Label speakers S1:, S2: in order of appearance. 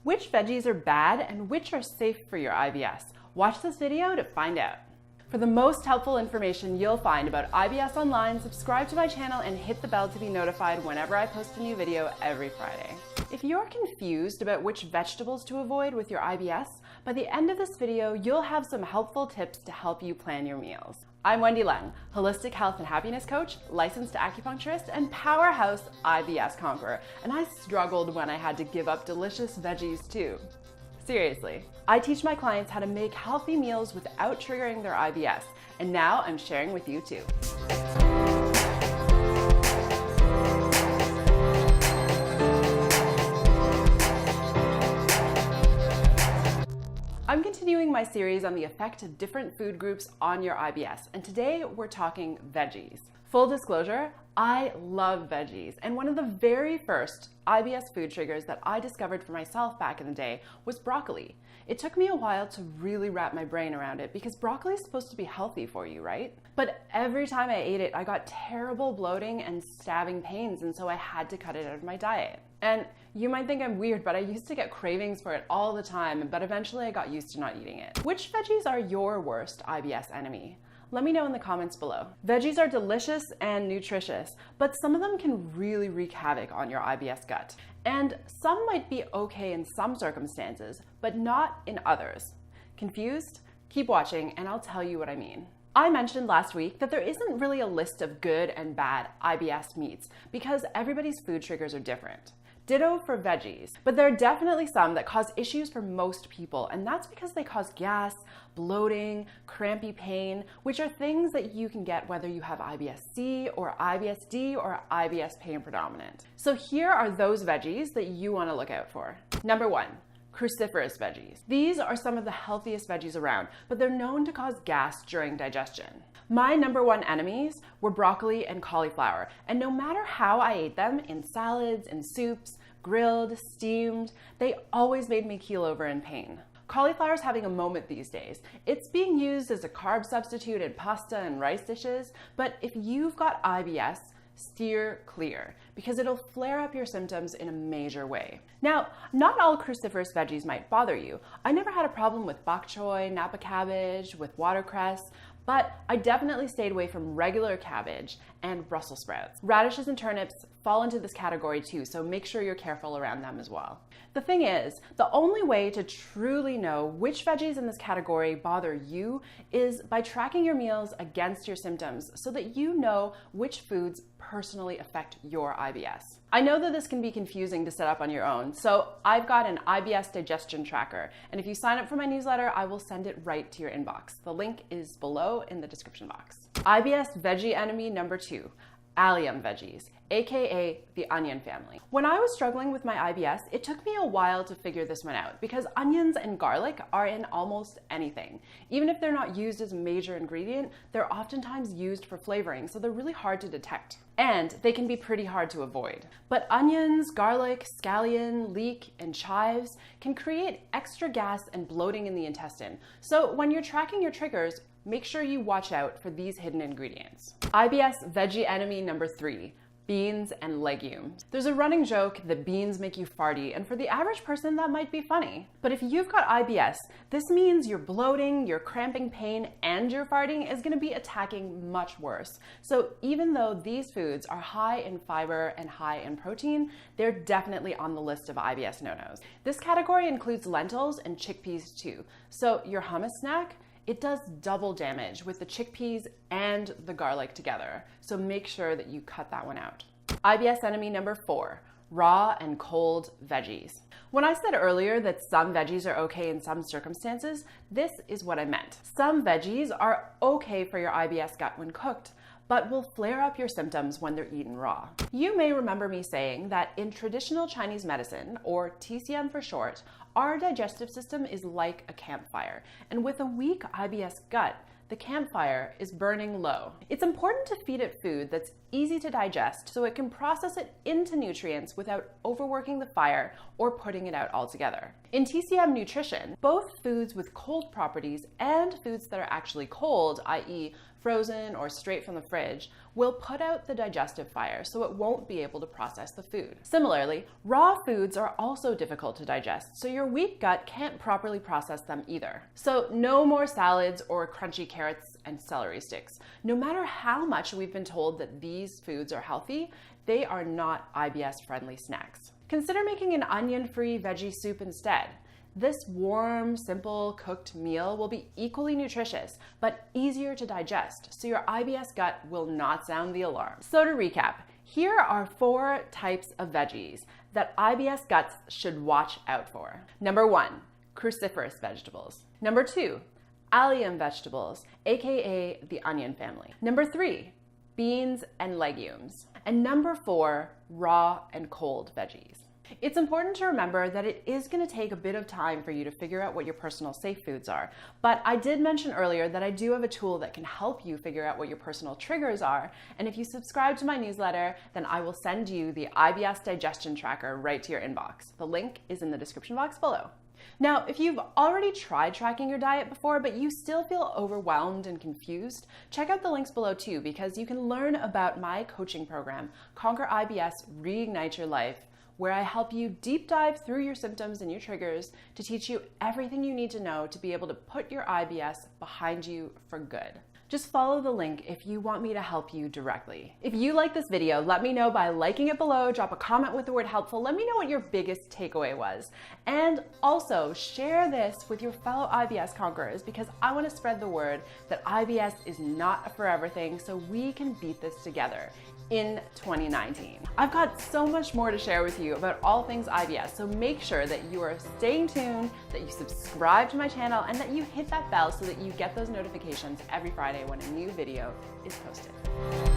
S1: Which veggies are bad and which are safe for your IBS? Watch this video to find out. For the most helpful information you'll find about IBS online, subscribe to my channel and hit the bell to be notified whenever I post a new video every Friday. If you're confused about which vegetables to avoid with your IBS, by the end of this video, you'll have some helpful tips to help you plan your meals. I'm Wendy Leung, holistic health and happiness coach, licensed acupuncturist, and powerhouse IBS conqueror, and I struggled when I had to give up delicious veggies too. Seriously, I teach my clients how to make healthy meals without triggering their IBS, and now I'm sharing with you too. I'm continuing my series on the effect of different food groups on your IBS, and today we're talking veggies. Full disclosure, I love veggies, and one of the very first IBS food triggers that I discovered for myself back in the day was broccoli. It took me a while to really wrap my brain around it because broccoli is supposed to be healthy for you, right? But every time I ate it, I got terrible bloating and stabbing pains, and so I had to cut it out of my diet. And you might think I'm weird, but I used to get cravings for it all the time, but eventually I got used to not eating it. Which veggies are your worst IBS enemy? Let me know in the comments below. Veggies are delicious and nutritious, but some of them can really wreak havoc on your IBS gut. And some might be okay in some circumstances, but not in others. Confused? Keep watching and I'll tell you what I mean. I mentioned last week that there isn't really a list of good and bad IBS meats because everybody's food triggers are different. Ditto for veggies, but there are definitely some that cause issues for most people, and that's because they cause gas, bloating, crampy pain, which are things that you can get whether you have IBS-C or IBS-D or IBS pain predominant. So here are those veggies that you want to look out for. Number 1. Cruciferous veggies. These are some of the healthiest veggies around, but they're known to cause gas during digestion. My number 1 enemies were broccoli and cauliflower, and no matter how I ate them, in salads, in soups, grilled, steamed, they always made me keel over in pain. Cauliflower is having a moment these days. It's being used as a carb substitute in pasta and rice dishes, but if you've got IBS, steer clear because it'll flare up your symptoms in a major way. Now, not all cruciferous veggies might bother you. I never had a problem with bok choy, napa cabbage, with watercress, but I definitely stayed away from regular cabbage and Brussels sprouts. Radishes and turnips fall into this category too, so make sure you're careful around them as well. The thing is, the only way to truly know which veggies in this category bother you is by tracking your meals against your symptoms so that you know which foods personally affect your IBS. I know that this can be confusing to set up on your own, so I've got an IBS digestion tracker, and if you sign up for my newsletter, I will send it right to your inbox. The link is below in the description box. IBS veggie enemy number 2. Allium veggies, aka the onion family. When I was struggling with my IBS, it took me a while to figure this one out because onions and garlic are in almost anything. Even if they're not used as a major ingredient, they're oftentimes used for flavoring, so they're really hard to detect. And they can be pretty hard to avoid. But onions, garlic, scallion, leek, and chives can create extra gas and bloating in the intestine. So when you're tracking your triggers, make sure you watch out for these hidden ingredients. IBS veggie enemy number 3. Beans and legumes. There's a running joke that beans make you farty, and for the average person that might be funny. But if you've got IBS, this means your bloating, your cramping pain, and your farting is going to be attacking much worse. So even though these foods are high in fiber and high in protein, they're definitely on the list of IBS no-nos. This category includes lentils and chickpeas too. So your hummus snack, it does double damage with the chickpeas and the garlic together, so make sure that you cut that one out. IBS enemy number 4, raw and cold veggies. When I said earlier that some veggies are okay in some circumstances, this is what I meant. Some veggies are okay for your IBS gut when cooked, but will flare up your symptoms when they're eaten raw. You may remember me saying that in traditional Chinese medicine, or TCM for short, our digestive system is like a campfire, and with a weak IBS gut, the campfire is burning low. It's important to feed it food that's easy to digest so it can process it into nutrients without overworking the fire or putting it out altogether. In TCM nutrition, both foods with cold properties and foods that are actually cold, i.e. frozen or straight from the fridge, will put out the digestive fire, so it won't be able to process the food. Similarly, raw foods are also difficult to digest, so your weak gut can't properly process them either. So no more salads or crunchy carrots and celery sticks. No matter how much we've been told that these foods are healthy, they are not IBS-friendly snacks. Consider making an onion-free veggie soup instead. This warm, simple, cooked meal will be equally nutritious, but easier to digest, so your IBS gut will not sound the alarm. So to recap, here are 4 types of veggies that IBS guts should watch out for. Number 1, cruciferous vegetables. Number 2, allium vegetables, aka the onion family. Number 3, beans and legumes. And number 4, raw and cold veggies. It's important to remember that it is going to take a bit of time for you to figure out what your personal safe foods are, but I did mention earlier that I do have a tool that can help you figure out what your personal triggers are, and if you subscribe to my newsletter, then I will send you the IBS digestion tracker right to your inbox. The link is in the description box below. Now, if you've already tried tracking your diet before, but you still feel overwhelmed and confused, check out the links below too, because you can learn about my coaching program, Conquer IBS, Reignite Your Life, where I help you deep dive through your symptoms and your triggers to teach you everything you need to know to be able to put your IBS behind you for good. Just follow the link if you want me to help you directly. If you like this video, let me know by liking it below, drop a comment with the word helpful, let me know what your biggest takeaway was. And also share this with your fellow IBS conquerors, because I want to spread the word that IBS is not a forever thing, so we can beat this together in 2019. I've got so much more to share with you about all things IBS, so make sure that you are staying tuned, that you subscribe to my channel, and that you hit that bell so that you get those notifications every Friday when a new video is posted.